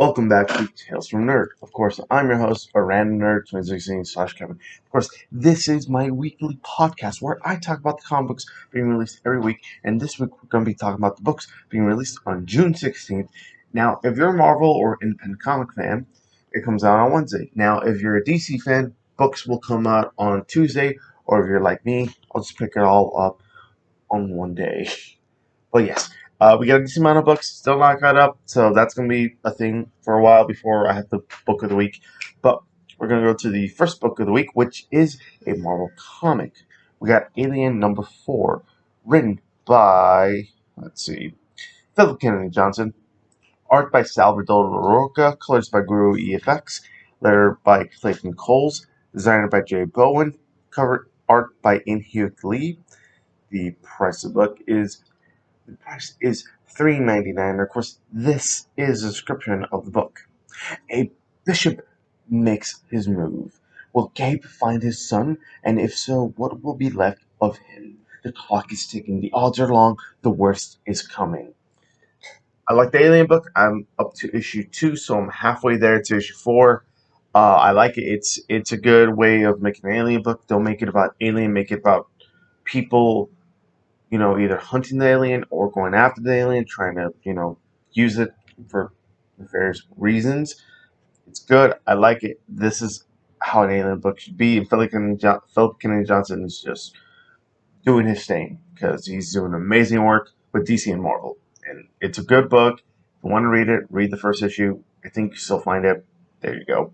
Welcome back to Tales from Nerd. Of course, I'm your host, a random nerd, 2016/Kevin. Of course, this is my weekly podcast where I talk about the comic books being released every week, and this week we're going to be talking about the books being released on June 16th. Now, if you're a Marvel or independent comic fan, it comes out on Wednesday. Now, if you're a DC fan, books will come out on Tuesday, or if you're like me, I'll just pick it all up on one day. But yes, we got a decent amount of books, still not caught up, so that's going to be a thing for a while before I have the book of the week. But we're going to go to the first book of the week, which is a Marvel comic. We got Alien number 4, written by, let's see, Philip Kennedy Johnson, art by Salvador Larroca, colors by Guru EFX, letter by Clayton Coles, designer by Jay Bowen, cover art by In-Hyuk Lee. The price of the price is $3.99. Of course, this is a description of the book. A bishop makes his move. Will Gabe find his son? And if so, what will be left of him? The clock is ticking. The odds are long. The worst is coming. I like the Alien book. I'm up to issue 2, so I'm halfway there to issue 4. I like it. It's a good way of making an Alien book. Don't make it about Alien. Make it about people either hunting the alien or going after the alien, trying to, use it for various reasons. It's good. I like it. This is how an alien book should be. And Philip Kennedy Johnson is just doing his thing because he's doing amazing work with DC and Marvel. And it's a good book. If you want to read it, read the first issue. I think you still find it. There you go.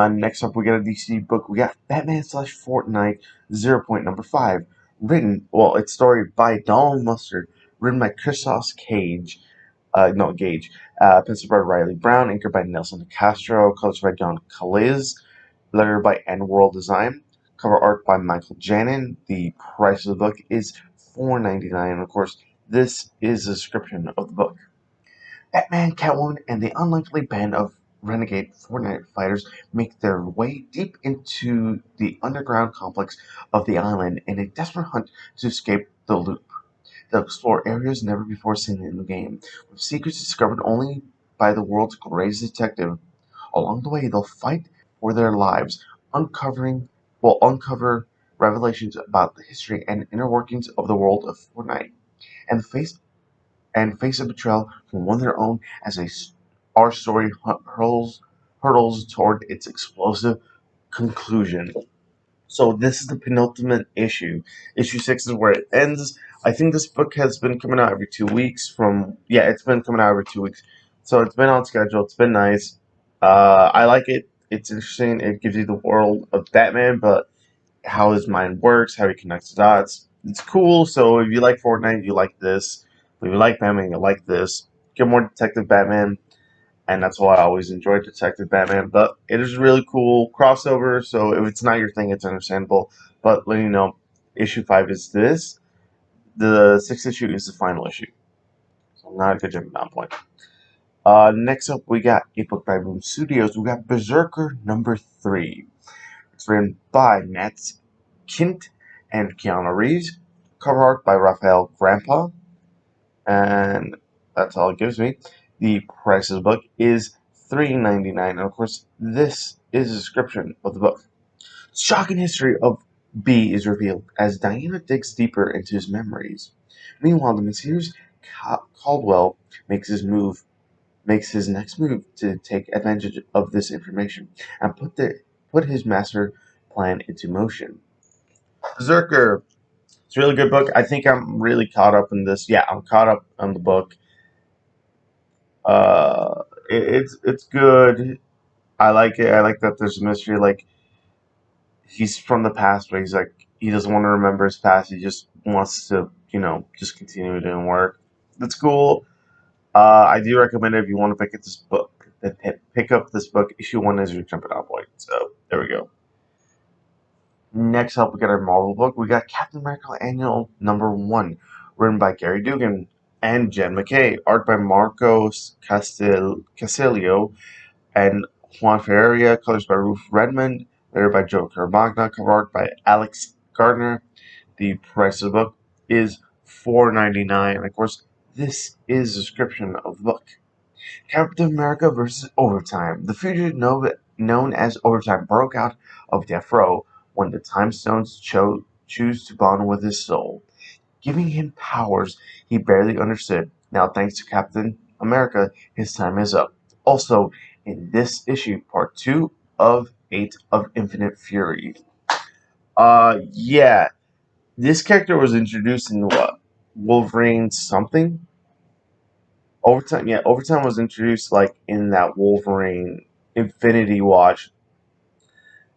Next up, we got a DC book. We got Batman/Fortnite 0 Point number 5. It's story by Donald Mustard, written by Christos Gage, pencil by Riley Brown, inker by Nelson Castro, colors by John Caliz, letter by N World Design, cover art by Michael Janin. The price of the book is $4.99, and of course, this is a description of the book. Batman, Catwoman, and the unlikely band of renegade Fortnite fighters make their way deep into the underground complex of the island in a desperate hunt to escape the loop. They'll explore areas never before seen in the game, with secrets discovered only by the world's greatest detective. Along the way, they'll fight for their lives, uncover revelations about the history and inner workings of the world of Fortnite, and face a betrayal from one of their own as our story hurtles toward its explosive conclusion. So this is the penultimate issue. Issue 6 is where it ends. I think this book has been coming out every 2 weeks. It's been coming out every 2 weeks. So it's been on schedule. It's been nice. I like it. It's interesting. It gives you the world of Batman, but how his mind works, how he connects the dots. It's cool. So if you like Fortnite, you like this. If you like Batman, you like this. Get more Detective Batman, and that's why I always enjoyed Detective Batman. But it is really cool crossover. So if it's not your thing, it's understandable. But let you know, issue 5 is this. The 6th issue is the final issue. So not a good jumping down point. Next up, we got a book by Boom Studios. We got Berserker number 3. It's written by Matt Kint and Keanu Reeves. Cover art by Raphael Grandpa. And that's all it gives me. The price of the book is $3.99. And of course, this is a description of the book. Shocking history of B is revealed as Diana digs deeper into his memories. Meanwhile, the mysterious Caldwell makes his next move to take advantage of this information and put his master plan into motion. Berserker. It's a really good book. I think I'm really caught up in this. Yeah, I'm caught up on the book. It's good. I like it. I like that there's a mystery. Like, he's from the past, but he doesn't want to remember his past. He just wants to just continue doing work. That's cool. I do recommend it if you want to pick up this book. Pick up this book. Issue 1 is your jumping off point. So there we go. Next up, we got our Marvel book. We got Captain America Annual number 1, written by Gary Dugan and Jen McKay. Art by Marcos Casilio and Juan Ferreira. Colors by Ruth Redmond. Letter by Joe Caramagna. Cover art by Alex Gardner. The price of the book is $4.99. And of course, this is a description of the book. Captain America versus Overtime. The fugitive known as Overtime broke out of death row when the Time Stones choose to bond with his soul, giving him powers he barely understood. Now, thanks to Captain America, his time is up. Also, in this issue, part 2 of 8 of Infinite Fury. Yeah, this character was introduced in what? Wolverine something? Overtime, yeah, Overtime was introduced like in that Wolverine Infinity Watch,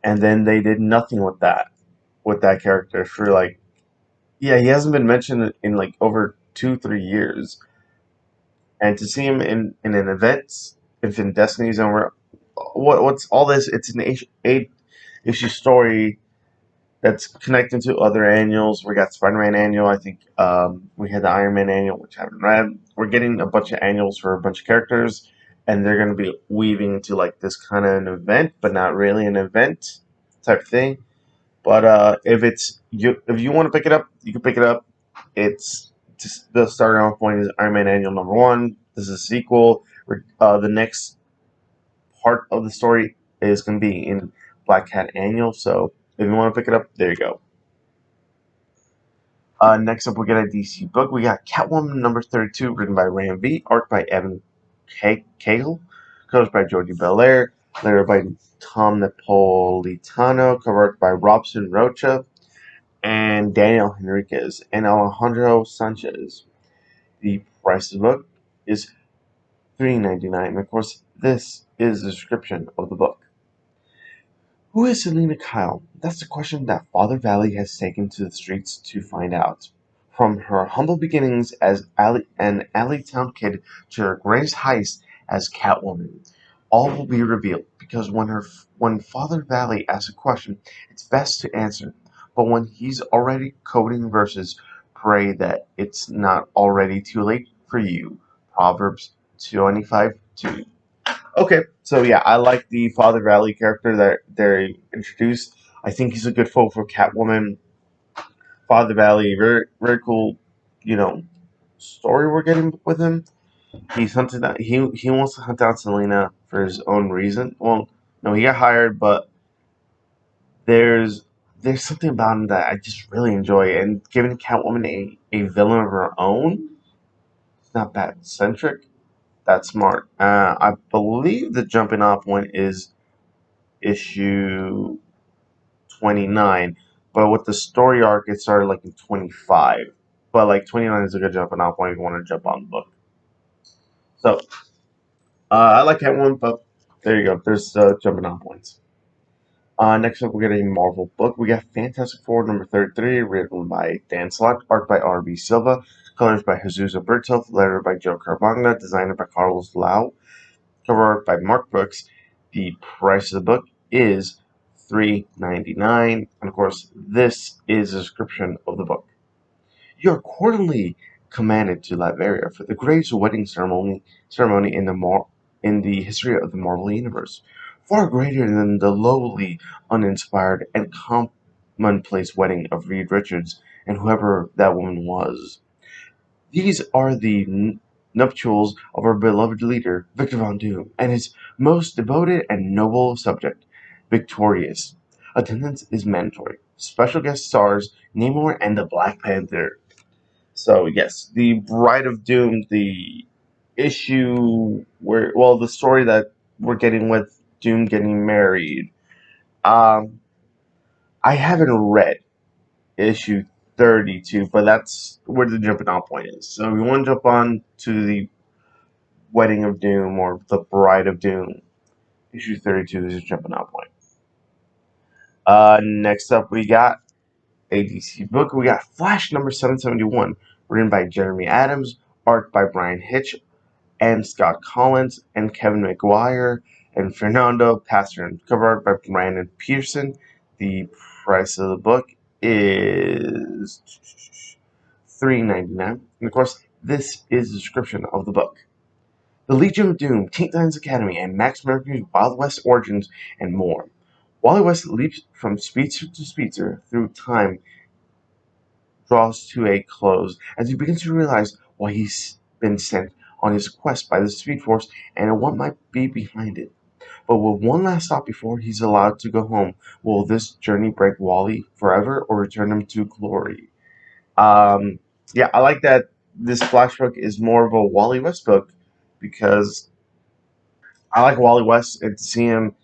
and then they did nothing with that character for like, yeah, he hasn't been mentioned in like over 2 3 years, and to see him in an event, Infinite Destiny Zone, where what's all this? It's an eight issue story that's connected to other annuals. We got Spider-Man annual. I think we had the Iron Man annual, which I haven't read. We're getting a bunch of annuals for a bunch of characters, and they're going to be weaving into like this kind of an event, but not really an event type thing. But if you want to pick it up, you can pick it up. It's just the starting off point is Iron Man annual number 1. This is a sequel. The next part of the story is going to be in Black Cat annual. So if you want to pick it up, there you go. Next up, we got a DC book. We got Catwoman number 32, written by Ram V, art by Evan Cahill, colors by Jordi Belair, letter by Tom Napolitano, cover art by Robson Rocha, and Daniel Henriquez, and Alejandro Sanchez. The price of the book is $3.99, and of course, this is the description of the book. Who is Selena Kyle? That's the question that Father Valley has taken to the streets to find out. From her humble beginnings as an alley town kid to her greatest heist as Catwoman, all will be revealed. Because when Father Valley asks a question, it's best to answer. But when he's already coding verses, pray that it's not already too late for you. Proverbs 25:2. Okay, so yeah, I like the Father Valley character that they introduced. I think he's a good foe for Catwoman. Father Valley, very very cool, you know, story we're getting with him. He's hunted down, he wants to hunt down Selena for his own reason. Well, no, he got hired, but there's there's something about him that I just really enjoy, and giving Catwoman a villain of her own, it's not that centric. That's smart. I believe the jumping off point is issue 29, but with the story arc, it started like in 25. But like 29 is a good jumping off point if you want to jump on the book. So I like that one, but there you go. There's jumping on points. Next up, we got a Marvel book. We got Fantastic Four number 33, written by Dan Slott, art by R.B. Silva, colors by Jesus Berto, letter by Joe Carbagna, designer by Carlos Lau, cover art by Mark Brooks. The price of the book is $3.99, and of course, this is a description of the book. You are accordingly commanded to Latveria for the greatest wedding ceremony in the history of the Marvel Universe, far greater than the lowly, uninspired, and commonplace wedding of Reed Richards and whoever that woman was. These are the nuptials of our beloved leader, Victor Von Doom, and his most devoted and noble subject, Victorious. Attendance is mandatory. Special guest stars Namor and the Black Panther. So yes, the Bride of Doom, the issue where, well, the story that we're getting with Doom getting married. Um, I haven't read issue 32, but that's where the jumping off point is. So if you want to jump on to the Wedding of Doom or the Bride of Doom, issue 32 is a jumping off point. Next up, we got a DC book. We got Flash number 771, written by Jeremy Adams, art by Brian Hitch, and Scott Collins, and Kevin McGuire, and Fernando Pasterin, cover art by Brandon Pearson. The price of the book is $3.99. And of course, this is the description of the book. The Legion of Doom, Teen Titans Academy, and Max Mercury's Wild West origins, and more. Wally West leaps from speedster to speedster through time, draws to a close as he begins to realize why he's been sent on his quest by the Speed Force and what might be behind it. But with one last stop before he's allowed to go home, will this journey break Wally forever or return him to glory? Um, yeah, I like that this Flash book is more of a Wally West book because I like Wally West and to see him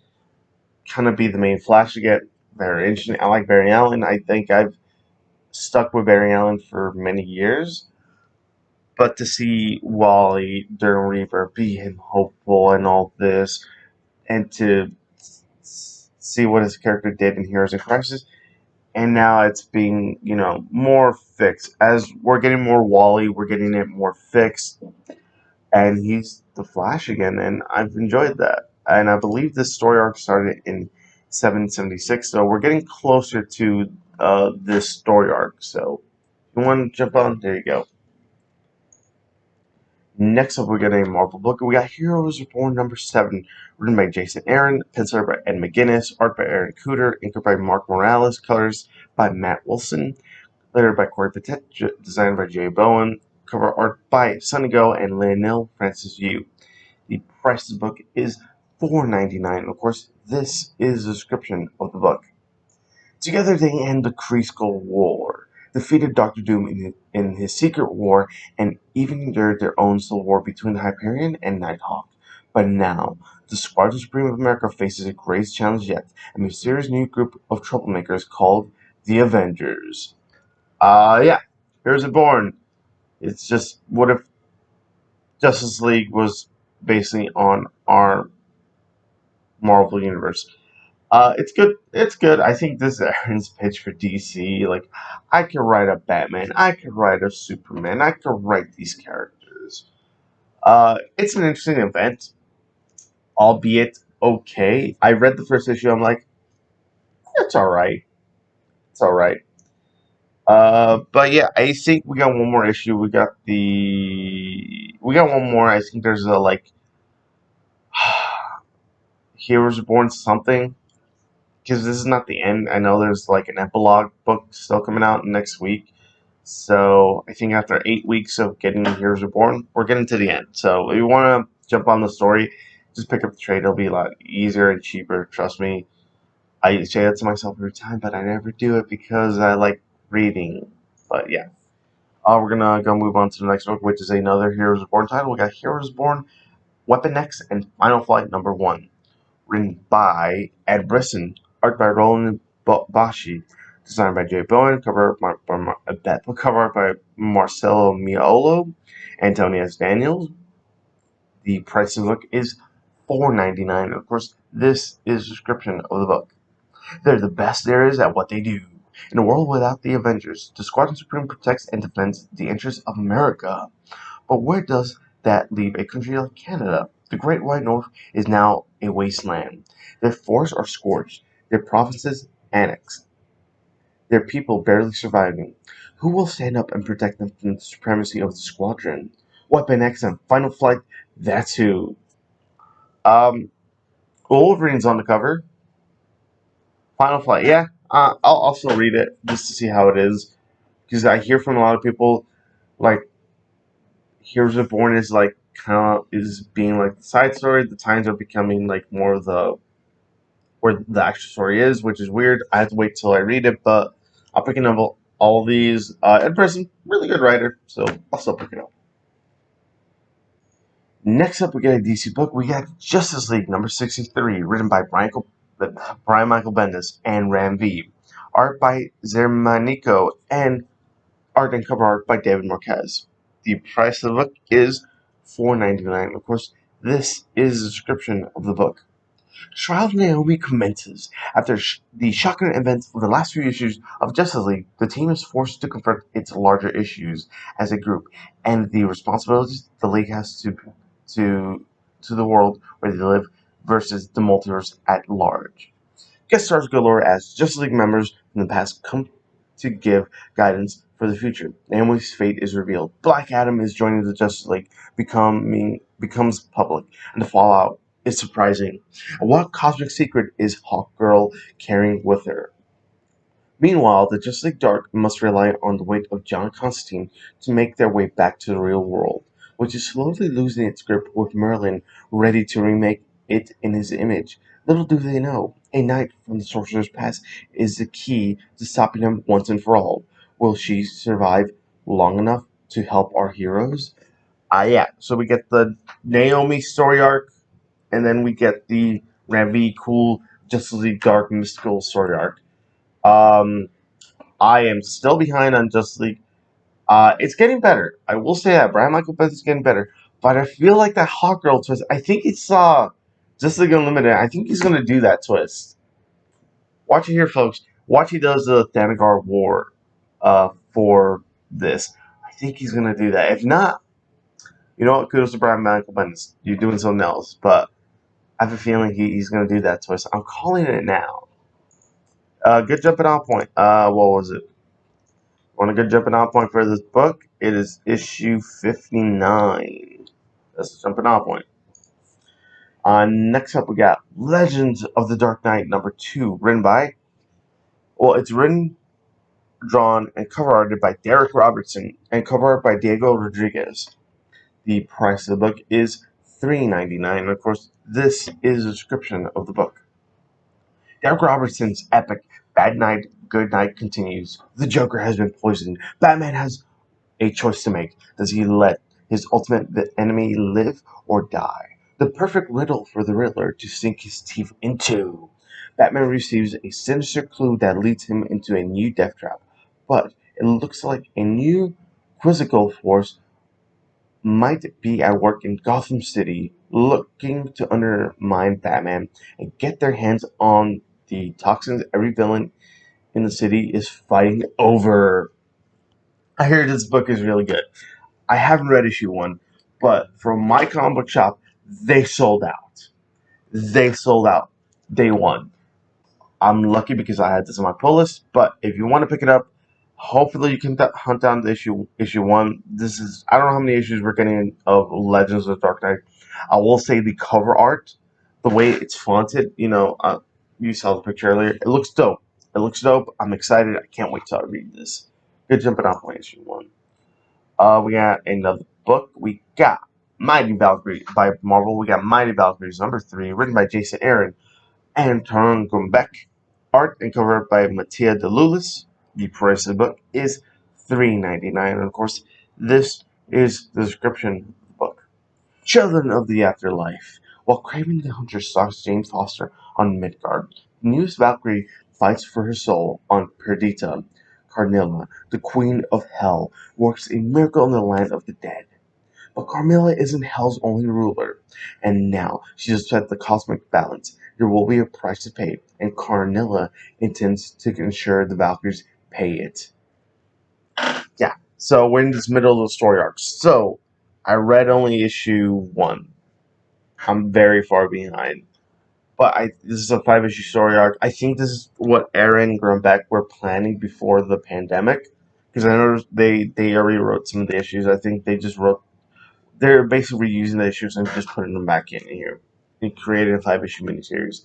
kind of be the main Flash again. Very interesting. I like Barry Allen. I think I've stuck with Barry Allen for many years. But to see Wally during Reaper be him hopeful and all this, and to see what his character did in Heroes in Crisis, and now it's being, more fixed. As we're getting more Wally, we're getting it more fixed, and he's the Flash again, and I've enjoyed that. And I believe this story arc started in 776, so we're getting closer to this story arc. So, if you want to jump on? There you go. Next up, we got a Marvel book. We got Heroes Reborn #7, written by Jason Aaron, penciled by Ed McGuinness, art by Aaron Cooter, inked by Mark Morales, colors by Matt Wilson, lettered by Corey Patet, designed by Jay Bowen, cover art by Sunny Go and Lionel Francis Yu. The price of the book is $4.99. Of course, this is a description of the book. Together they end the Kree-Skull War, defeated Doctor Doom in his secret war, and even endured their own civil war between the Hyperion and Nighthawk. But now, the Squadron Supreme of America faces a greatest challenge yet, a mysterious new group of troublemakers called the Avengers. Yeah, here's it born. It's just, what if Justice League was basically on our Marvel Universe? It's good. It's good. I think this is Aaron's pitch for DC. Like, I could write a Batman. I could write a Superman. I could write these characters. It's an interesting event, albeit okay. I read the first issue. I'm like, it's all right. It's all right. But yeah, I think we got one more issue. We got one more. I think there's a like Heroes Reborn something, because this is not the end. I know there's like an epilogue book still coming out next week. So I think after 8 weeks of getting Heroes Reborn, we're getting to the end. So if you want to jump on the story, just pick up the trade. It'll be a lot easier and cheaper. Trust me. I say that to myself every time, but I never do it because I like reading. But yeah. We're gonna go move on to the next book, which is another Heroes Reborn title. We got Heroes Reborn, Weapon X, and Final Flight #1. Written by Ed Brisson, art by Roland Bashi, designed by Jay Bowen, cover art by Marcelo Miolo, Antonio S. Daniels. The price of the book is $4.99. Of course, this is a description of the book. They're the best there is at what they do. In a world without the Avengers, the Squadron Supreme protects and defends the interests of America. But where does that leave a country like Canada? The Great White North is now a wasteland. Their forests are scorched, their provinces annexed, their people barely surviving. Who will stand up and protect them from the supremacy of the squadron? Weapon X and Final Flight, that's who. Um, Wolverine's on the cover. Final Flight, yeah. I'll also read it just to see how it is. Because I hear from a lot of people, like, Heroes Reborn is like kind of is being like the side story. The Times are becoming like more of the where the actual story is, which is weird. I have to wait till I read it, but I'll pick up all these. Ed Brisson, really good writer, so I'll still pick it up. Next up, we get a DC book. We got Justice League #63, written by Brian Michael Bendis and Ram V. Art by Zermanico and art and cover art by David Marquez. The price of the book is $4.99. Of course, this is a description of the book. Trial of Naomi commences. After the shocking events of the last few issues of Justice League, the team is forced to confront its larger issues as a group and the responsibilities the League has to to the world where they live versus the multiverse at large. Guest stars galore as Justice League members from the past come to give guidance for the future. Naomi's fate is revealed. Black Adam is joining the Justice League, becomes public, and the fallout is surprising. And what cosmic secret is Hawkgirl carrying with her? Meanwhile, the Justice League Dark must rely on the weight of John Constantine to make their way back to the real world. which is slowly losing its grip with Merlin ready to remake it in his image. Little do they know, a knight from the Sorcerer's Pass is the key to stopping him once and for all. Will she survive long enough to help our heroes? Yeah. So we get the Naomi story arc, and then we get the Ravi cool Justice League Dark mystical story arc. Um, I am still behind on Justice League. It's getting better. I will say that Brian Michael Bendis is getting better, but I feel like that Hawkgirl twist. I think it's Justice League Unlimited. I think he's gonna do that twist. Watch it here, folks. Watch he does the Thanagar War, for this. I think he's gonna do that. If not, you know what? Kudos to Brian Michael Bendis. You're doing something else, but I have a feeling he's going to do that twist. I'm calling it now. Good jumping off point. What was it? Want a good jumping off point for this book? It is issue 59. That's the jumping off point. Next up, we got Legends of the Dark Knight #2, written by. Well, it's written, drawn, and cover arted by Derek Robertson, and cover art by Diego Rodriguez. The price of the book is $3.99. And of course, this is a description of the book. Derek Robertson's epic Bad Night, Good Night continues. The Joker has been poisoned. Batman has a choice to make. Does he let his ultimate enemy live or die? The perfect riddle for the Riddler to sink his teeth into. Batman receives a sinister clue that leads him into a new death trap, but it looks like a new quizzical force might be at work in Gotham City, looking to undermine Batman and get their hands on the toxins every villain in the city is fighting over. I hear this book is really good. I haven't read issue 1, but from my comic book shop, they sold out. They sold out day 1. I'm lucky because I had this on my pull list, but if you want to pick it up, hopefully you can hunt down the issue 1. This is, I don't know how many issues we're getting of Legends of the Dark Knight. I will say the cover art, the way it's fonted, you saw the picture earlier. It looks dope. It looks dope. I'm excited. I can't wait till I read this. Good jumping off point issue 1. We got another book. We got Mighty Valkyrie by Marvel. We got Mighty Valkyries #3, written by Jason Aaron and Tarun Gumbeck. Art and cover by Mattia DeLulis. The price of the book is $3.99. And of course, this is the description of the book. Children of the Afterlife. While Craven the Hunter stalks Jane Foster on Midgard, the newest Valkyrie fights for her soul on Perdita. Carmilla, the Queen of Hell, works a miracle in the land of the dead. But Carmilla isn't Hell's only ruler, and now she's upset the cosmic balance. There will be a price to pay, and Carmilla intends to ensure the Valkyries pay it. Yeah, so we're in this middle of the story arc. So, I read only issue 1. I'm very far behind. But this is a 5-issue story arc. I think this is what Aaron Grumbeck were planning before the pandemic. Because I know they already wrote some of the issues. I think they're basically reusing the issues and just putting them back in here. And creating a 5-issue miniseries.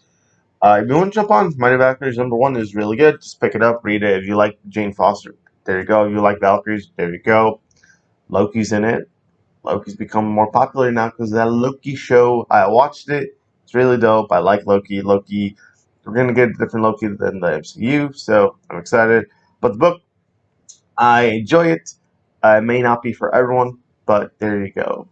If you want to jump on, Mighty Valkyries #1 is really good. Just pick it up, read it. If you like Jane Foster, there you go. If you like Valkyries, there you go. Loki's in it. Loki's become more popular now because of that Loki show. I watched it. It's really dope. I like Loki. We're going to get a different Loki than the MCU, so I'm excited. But the book, I enjoy it. It may not be for everyone, but there you go.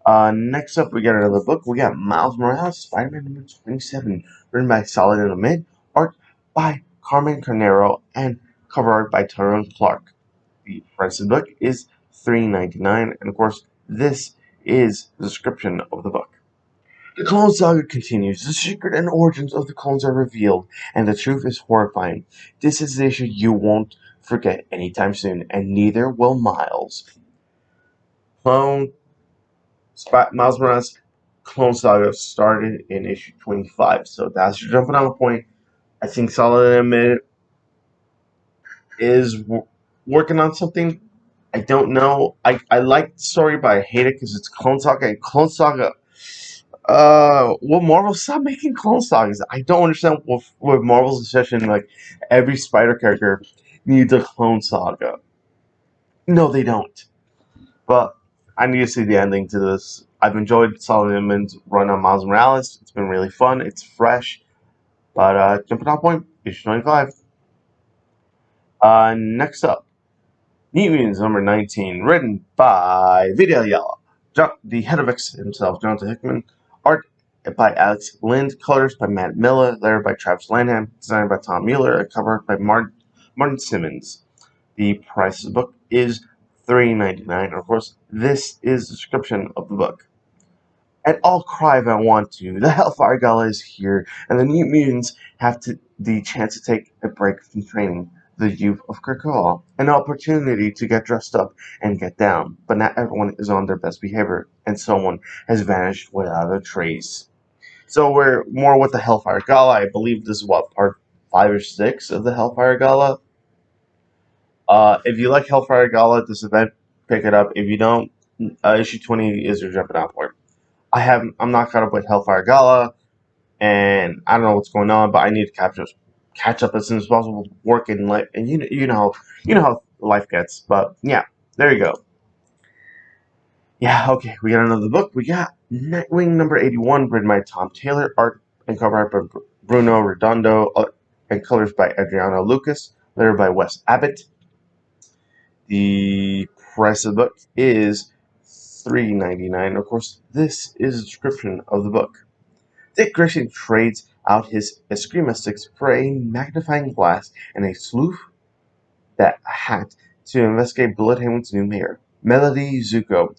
Next up, we got another book. We got Miles Morales, Spider-Man #27, written by Solid in the Mid, art by Carmen Carnero, and cover art by Tyrone Clark. The price of the book is $3.99, and of course, this is the description of the book. The Clone Saga continues. The secret and origins of the clones are revealed, and the truth is horrifying. This is the issue you won't forget anytime soon, and neither will Miles. Miles Morales Clone Saga started in issue 25, so that's your jumping on point. I think Solid Admit is working on something. I don't know. I like the story, but I hate it because it's Clone Saga, and Clone Saga. Will Marvel stop making Clone Sagas? I don't understand with Marvel's obsession. Like every Spider character needs a Clone Saga. No, they don't. But I need to see the ending to this. I've enjoyed Solomon's run on Miles Morales. It's been really fun. It's fresh. But jumping off point, issue 25. Next up, New Mutants number 19, written by Vidal Yala, the head of X himself, Jonathan Hickman, art by Alex Lind, colors by Matt Miller, letter by Travis Lanham, designed by Tom Mueller, and cover by Martin Simmons. The price of the book is $3.99. Of course, this is the description of the book. And I'll cry if I want to. The Hellfire Gala is here, and the New Mutants have the chance to take a break from training. The youth of Krakoa, an opportunity to get dressed up and get down, but not everyone is on their best behavior, and someone has vanished without a trace. So we're more with the Hellfire Gala. I believe this is what, part 5 or 6 of the Hellfire Gala. If you like Hellfire Gala, this event, pick it up. If you don't, issue 20 is your jumping out point. I'm not caught up with Hellfire Gala, and I don't know what's going on, but I need to catch up as soon as possible. Working life, and you know how life gets. But yeah, there you go. Yeah, okay, we got another book. We got Nightwing number 81, written by Tom Taylor, art and cover art by Bruno Redondo, and colors by Adriano Lucas, letter by Wes Abbott. The price of the book is $3.99. Of course, this is a description of the book. Dick Grayson trades out his Eskrima for a magnifying glass and a sleuth hat to investigate Bloodhaven's new mayor, Melody Zuko,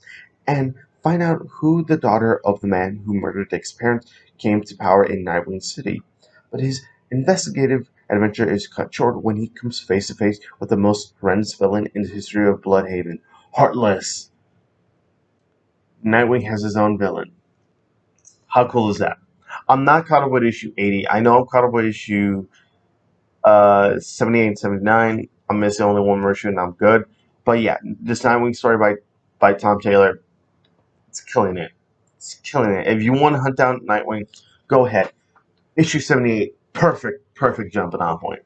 and find out who the daughter of the man who murdered Dick's parents came to power in Nightwing City. But his investigative adventure is cut short when he comes face to face with the most horrendous villain in the history of Bloodhaven, Heartless. Nightwing has his own villain. How cool is that? I'm not caught up with issue 80. I know I'm caught up with issue 78 and 79. I'm missing only one more issue and I'm good. But yeah, this Nightwing story by Tom Taylor, it's killing it. It's killing it. If you want to hunt down Nightwing, go ahead. Issue 78, perfect jumping on point.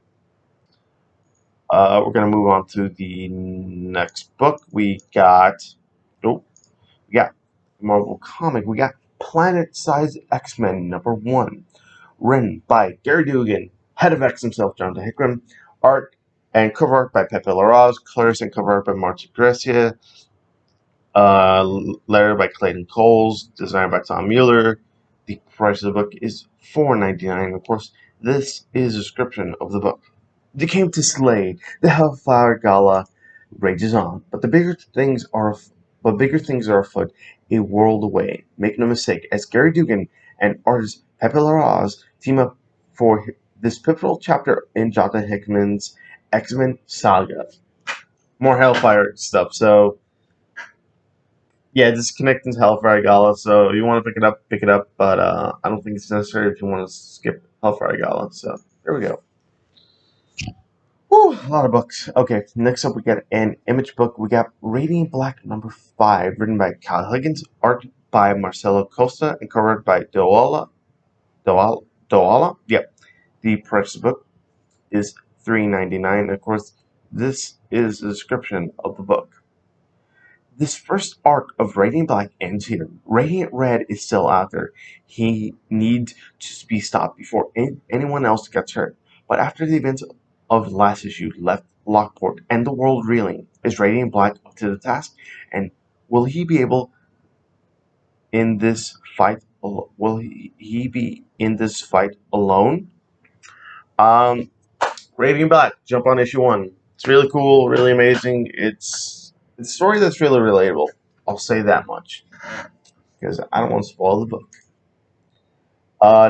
We're gonna move on to the next book. We got Marvel comic. We got Planet SizeX-Men number 1, written by Gary Dugan, head of X himself, Jonathan Hickman, art and cover art by Pepe Larraz, colors and cover art by Martin Gracia, letter by Clayton Coles, designed by Tom Mueller. The price of the book is $4.99. Of course, this is a description of the book. They came to slay. The Hellfire Gala rages on, but bigger things are afoot, a world away. Make no mistake, as Gary Dugan and artist Pepe Larraz team up for this pivotal chapter in Jonathan Hickman's X-Men saga. More Hellfire stuff. So yeah, just connecting to Hellfire Gala. So if you want to pick it up. But I don't think it's necessary if you want to skip Hellfire Gala. So there we go. Whew, a lot of books. Okay, next up we got an image book. We got Radiant Black number 5, written by Kyle Higgins, art by Marcelo Costa, and covered by Doala. Yep. The price of the book is $3.99. Of course, this is a description of the book. This first arc of Radiant Black ends here. Radiant Red is still out there. He needs to be stopped before anyone else gets hurt. But after the events of the last issue left Lockport and the world reeling, is Radiant Black up to the task? And will he be able in this fight? Will he be in this fight alone? Um, Radiant Black, jump on issue 1. It's really cool, really amazing. It's a story that's really relatable. I'll say that much because I don't want to spoil the book.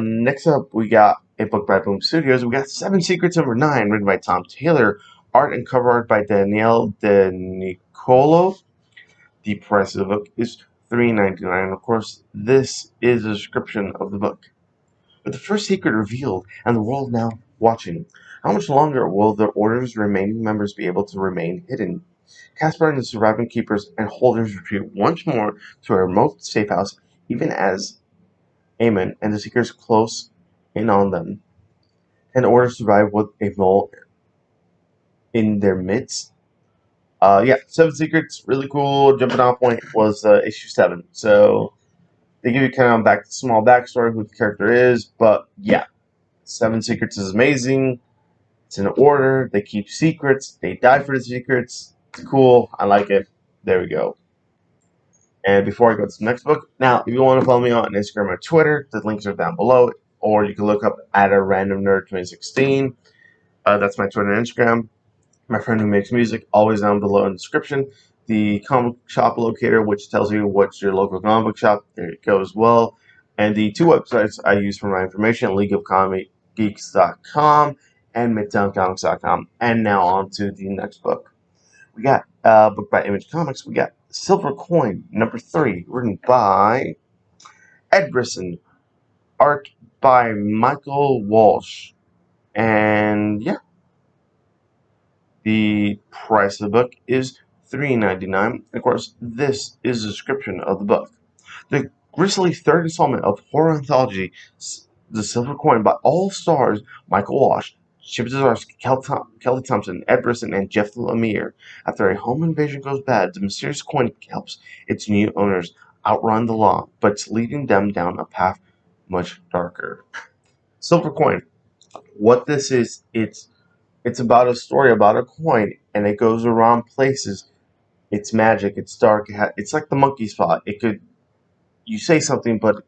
Next up, we got a book by Boom Studios. We got Seven Secrets number 9, written by Tom Taylor, art and cover art by Danielle De Nicolo. The price of the book is $3.99. Of course, this is a description of the book. With the first secret revealed and the world now watching, how much longer will the Order's remaining members be able to remain hidden? Caspar and the surviving keepers and holders retreat once more to a remote safe house, even as Aemon and the Seekers close in on them. Can the Order survive with a mole in their midst? Yeah, Seven Secrets, really cool. Jumping off point was issue 7. So they give you kind of small backstory who the character is, but yeah, Seven Secrets is amazing. It's in order. They keep secrets. They die for the secrets. It's cool. I like it. There we go. And before I go to the next book, now if you want to follow me on Instagram or Twitter, the links are down below, or you can look up at a random nerd 2016. That's my Twitter and Instagram. My friend who makes music, always down below in the description. The comic shop locator, which tells you what's your local comic book shop. There you go as well. And the two websites I use for my information, leagueofcomicgeeks.com and midtowncomics.com. And now on to the next book. We got a book by Image Comics. We got Silver Coin, number 3, written by Ed Brisson, art by Michael Walsh. And yeah, the price of the book is $3.99. Of course, this is a description of the book. The grisly third installment of horror anthology, The Silver Coin, by all stars Michael Walsh, Chip Zdarsky, Kelly Thompson, Ed Brisson, and Jeff Lemire. After a home invasion goes bad, the mysterious coin helps its new owners outrun the law, but it's leading them down a path much darker. Silver Coin. What this is, it's about a story about a coin, and it goes around places. It's magic. It's dark. It's like the monkey spot. It could you say something, but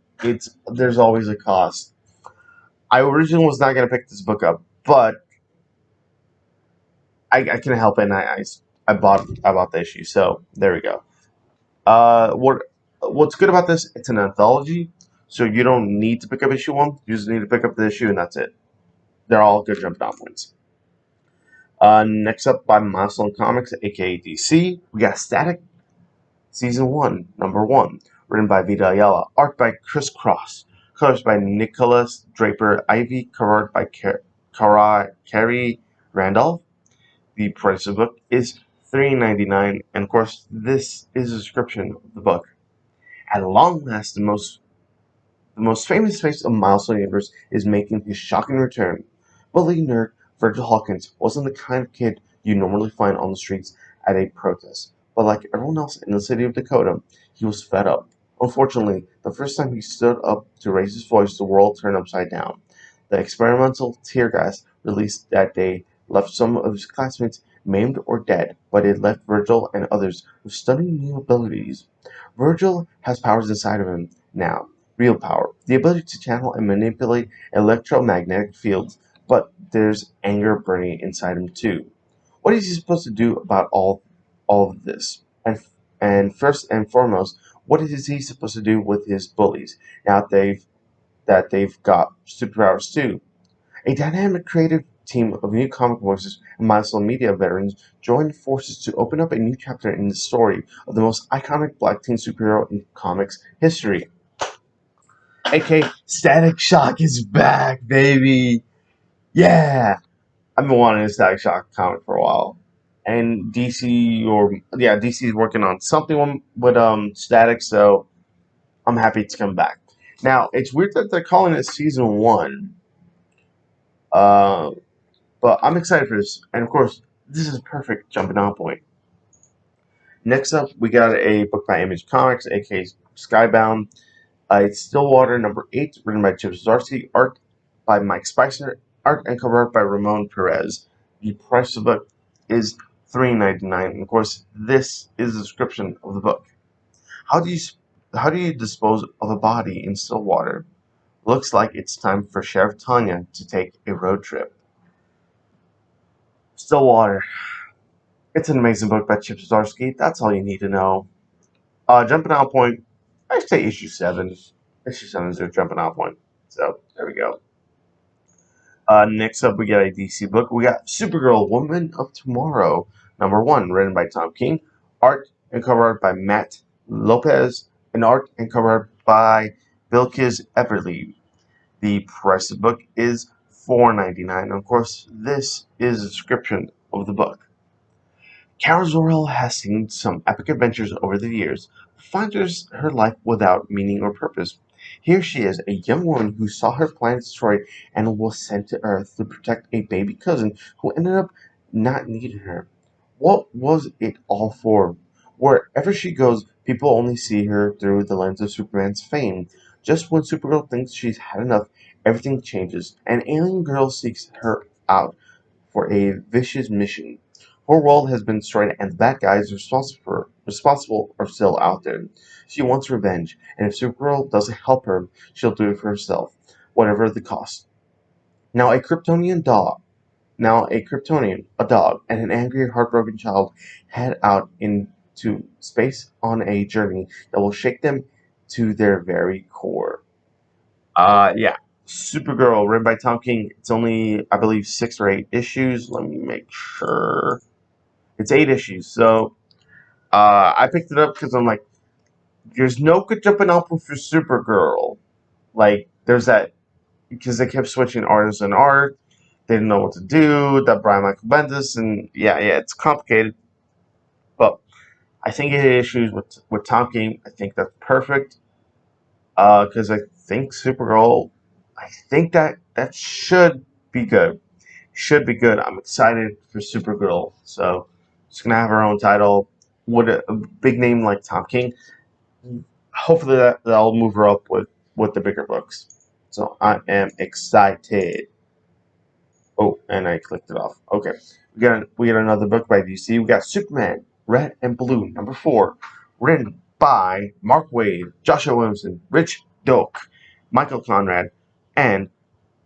there's always a cost. I originally was not gonna pick this book up, but I couldn't help it, and I bought the issue. So there we go. What's good about this? It's an anthology, so you don't need to pick up issue 1. You just need to pick up the issue, and that's it. They're all good jumping off points. Next up by Milestone Comics, aka DC, we got Static Season 1, Number 1, written by Vita Ayala, art by Chris Cross, colors by Nicholas Draper Ivy, covered by Carrie Randolph. The price of the book is $3.99, and of course, this is a description of the book. At long last, the most famous face of Milestone Universe is making his shocking return. Bully nerd Virgil Hawkins wasn't the kind of kid you normally find on the streets at a protest, but like everyone else in the city of Dakota, he was fed up. Unfortunately, the first time he stood up to raise his voice, the world turned upside down. The experimental tear gas released that day left some of his classmates maimed or dead, but it left Virgil and others with stunning new abilities. Virgil has powers inside of him now. Real power, the ability to channel and manipulate electromagnetic fields, but there's anger burning inside him too. What is he supposed to do about all of this? And first and foremost, what is he supposed to do with his bullies now that they've got superpowers too? A dynamic creative team of new comic voices and milestone media veterans joined forces to open up a new chapter in the story of the most iconic black teen superhero in comics history. AK Static Shock is back, baby. Yeah, I've been wanting a Static Shock comic for a while, and DC is working on something with Static, so I'm happy it's come back. Now it's weird that they're calling it season 1, uh, but I'm excited for this, and of course this is a perfect jumping on point. Next up, we got a book by Image Comics, aka Skybound. It's Stillwater number 8, written by Chip Zdarsky, art by Mike Spicer, art and cover art by Ramon Perez. The price of the book is $3.99. And of course, this is a description of the book. How do you dispose of a body in Stillwater? Looks like it's time for Sheriff Tanya to take a road trip. Stillwater. It's an amazing book by Chip Zdarsky. That's all you need to know. Jumping out point, I say issue 7. Issue 7 is a jumping out point. So, there we go. Next up, we got a DC book. We got Supergirl, Woman of Tomorrow, number 1, written by Tom King, art and cover art by Matt Lopez, and art and cover art by Bilquis Everly. The price of the book is $4.99. Of course, this is a description of the book. Kara Zor-El has seen some epic adventures over the years, but finds her life without meaning or purpose. Here she is, a young woman who saw her planet destroyed and was sent to Earth to protect a baby cousin who ended up not needing her. What was it all for? Wherever she goes, people only see her through the lens of Superman's fame. Just when Supergirl thinks she's had enough, everything changes. An alien girl seeks her out for a vicious mission. Her world has been destroyed, and the bad guys responsible are still out there. She wants revenge, and if Supergirl doesn't help her, she'll do it for herself, whatever the cost. Now, a Kryptonian dog Now a Kryptonian, a dog, and an angry and heartbroken child head out into space on a journey that will shake them to their very core. Yeah. Supergirl, written by Tom King. It's only, I believe, 6 or 8 issues. Let me make sure. It's 8 issues. So, I picked it up because I'm like, there's no good jumping off for Supergirl. Like, there's that, because they kept switching artists and art. They didn't know what to do. That Brian Michael Bendis, and yeah, it's complicated. But I think it had issues with Tom King. I think that's perfect. Because I think Supergirl, I think that should be good. Should be good. I'm excited for Supergirl. So she's gonna have her own title. With a big name like Tom King, hopefully that'll move her up with the bigger books. So I am excited. Oh, and I clicked it off. Okay, we got another book by DC. We got Superman Red and Blue #4, written by Mark Waid, Joshua Williamson, Rich Doak, Michael Conrad, and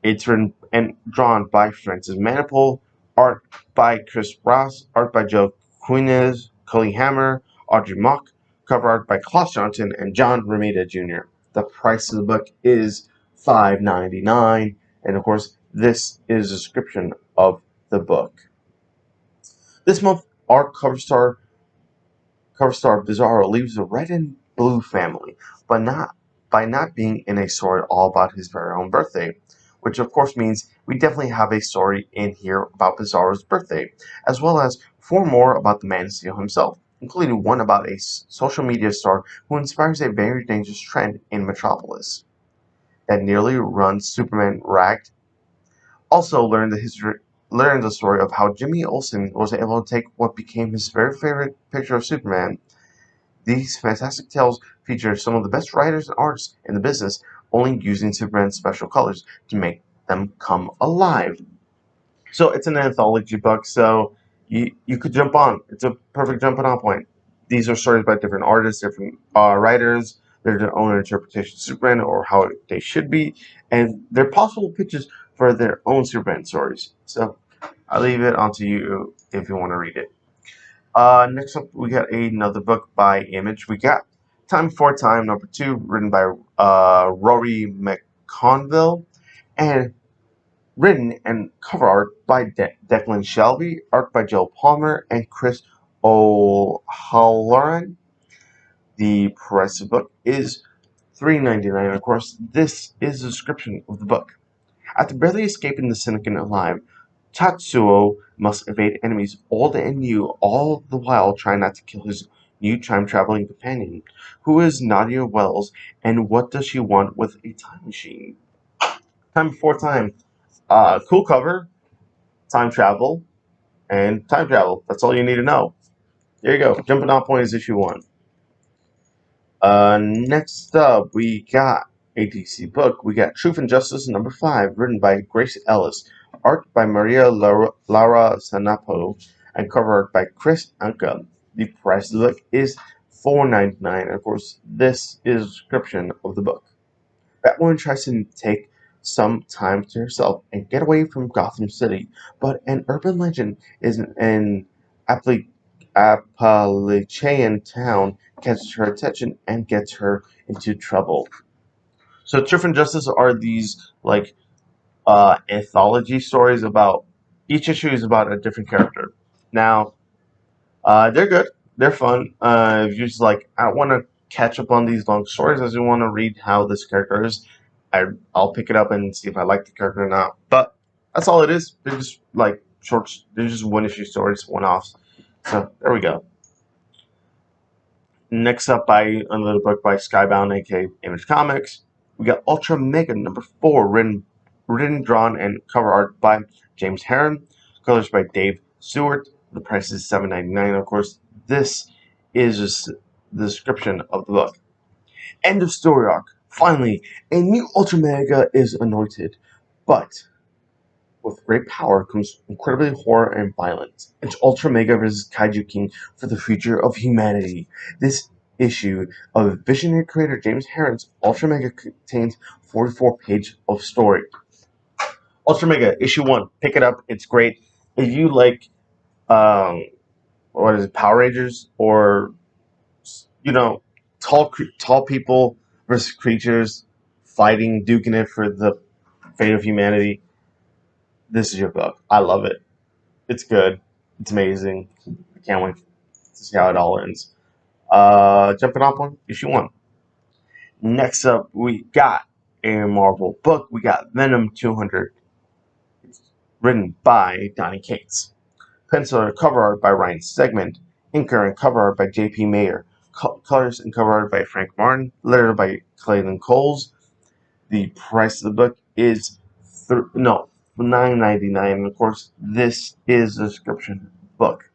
it's written and drawn by Francis Manapul, art by Chris Ross, art by Joe Quinez, Cully Hammer, Audrey Mock, cover art by Klaus Johnson and John Romita Jr. The price of the book is $5.99, and of course, this is a description of the book. This month, our cover star Bizarro leaves the red and blue family, but not by not being in a story all about his very own birthday, which of course means we definitely have a story in here about Bizarro's birthday, as well as 4 more about the Man of Steel himself, including one about a social media star who inspires a very dangerous trend in Metropolis that nearly runs Superman ragged. Also learn the story of how Jimmy Olsen was able to take what became his very favorite picture of Superman. These fantastic tales feature some of the best writers and artists in the business, only using Superman's special colors to make them come alive. So it's an anthology book, so you could jump on. It's a perfect jumping on point. These are stories by different artists, different writers, their own interpretation of Superman or how they should be, and they're possible pitches for their own Superman stories. So I'll leave it onto you if you want to read it. Next up, we got another book by Image. We got Time for Time #2, written by Rory McConville, and written and cover art by Declan Shelby, art by Joe Palmer and Chris O'Halloran. The price of the book is $3.99. Of course, this is a description of the book. After barely escaping the Syndicate alive, Tatsuo must evade enemies old and new, all the while trying not to kill his new time-traveling companion. Who is Nadia Wells, and what does she want with a time machine? Time before time. Cool cover, time travel, and time travel. That's all you need to know. There you go. Jumping off point is issue 1. Next up, we got a DC book. We got Truth and Justice #5, written by Grace Ellis, art by Maria Laura Sanapo, and cover art by Chris Anka. The price of the book is $4.99. Of course, this is a description of the book. Batwoman tries to take some time to herself and get away from Gotham City, but an urban legend is an Appalachian town catches her attention and gets her into trouble. So Truth and Justice are these like anthology stories about each issue is about a different character. Now, they're good. They're fun. If you're just like, I want to catch up on these long stories, as you want to read how this character is, I'll pick it up and see if I like the character or not. But that's all it is. They're just like short. They're just one issue stories, one offs. So there we go. Next up, by another book by Skybound, aka Image Comics, we got Ultra Mega #4, written, drawn, and cover art by James Herron, colors by Dave Stewart, The price is $7.99. Of course, this is just the description of the book. End of story arc. Finally, a new Ultra Mega is anointed, but with great power comes incredibly horror and violence. It's Ultra Mega vs. Kaiju King for the future of humanity. This issue of visionary creator James Herron's Ultra Mega contains 44 pages of story. Ultra Mega issue 1. Pick it up. It's great. If you like, um, what is it, Power Rangers, or tall people versus creatures fighting, duking it for the fate of humanity, this is your book. I love it. It's good. It's amazing. I can't wait to see how it all ends. Jumping off on issue 1. Next up, we got a Marvel book. We got Venom 200. It's written by Donny Cates. Pencil and cover art by Ryan Stegman. Inker and cover art by J.P. Mayer. Colors and cover art by Frank Martin. Letter by Clayton Coles. The price of the book is $9.99. Of course, this is the description book.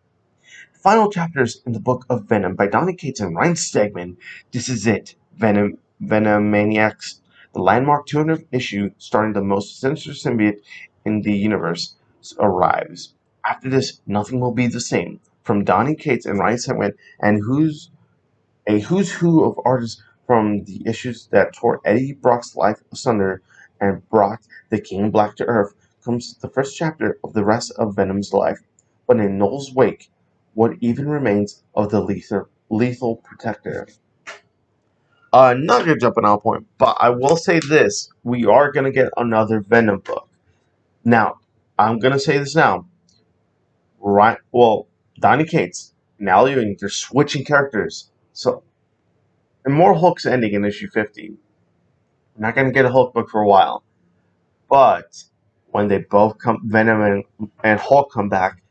Final chapters in the Book of Venom by Donny Cates and Ryan Stegman. This is it. Venomaniacs. The landmark 200th issue, starring the most sinister symbiote in the universe, arrives. After this, nothing will be the same. From Donny Cates and Ryan Stegman, and who's who of artists from the issues that tore Eddie Brock's life asunder and brought the King Black to Earth, comes the first chapter of the rest of Venom's life. But in Noel's wake, what even remains of the lethal protector? Not gonna jump on our point, but I will say this: we are gonna get another Venom book. Now, I'm gonna say this now. Right? Well, Donny Cates and Al Ewing, they're switching characters, so and more Hulk's ending in issue 50. We're not gonna get a Hulk book for a while, but when they both come, Venom and Hulk come back,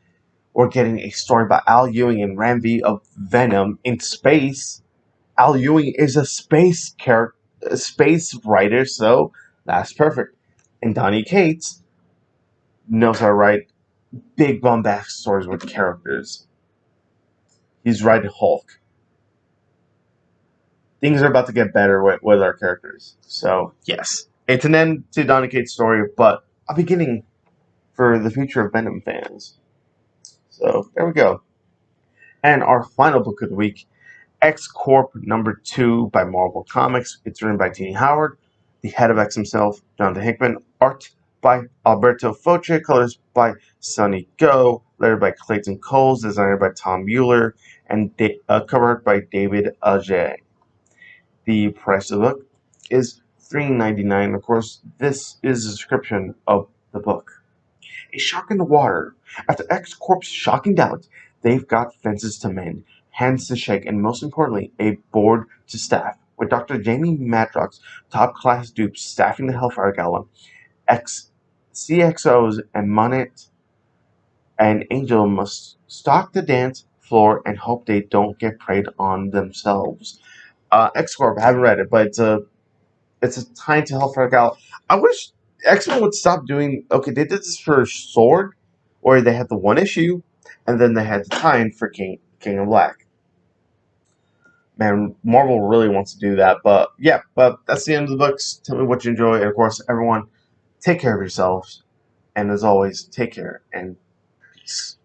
we're getting a story about Al Ewing and Ram V of Venom in space. Al Ewing is a space character, a space writer, so that's perfect. And Donny Cates knows how to write big bombastic stories with characters. He's writing Hulk. Things are about to get better with our characters. So yes, it's an end to Donny Cates' story, but a beginning for the future of Venom fans. So there we go. And our final book of the week, X Corp #2 by Marvel Comics. It's written by Tini Howard, the head of X himself, Jonathan Hickman. Art by Alberto Foce, colors by Sonny Go, lettered by Clayton Coles, designed by Tom Mueller, and cover art by David Ajay. The price of the book is $3.99. Of course, this is a description of the book. A shock in the water. After X Corp's shocking doubt, they've got fences to mend, hands to shake, and most importantly, a board to staff. With Dr. Jamie Madrox's top-class dupes staffing the Hellfire Gala, CXOs and Monet and Angel must stalk the dance floor and hope they don't get preyed on themselves. X Corp, I haven't read it, but it's a tie to Hellfire Gala. I wish X-Men would stop doing. Okay, they did this for Sword, or they had the one issue, and then they had the tie-in for King of Black. Man, Marvel really wants to do that, but yeah, but that's the end of the books. Tell me what you enjoy, and of course, everyone, take care of yourselves, and as always, take care and peace.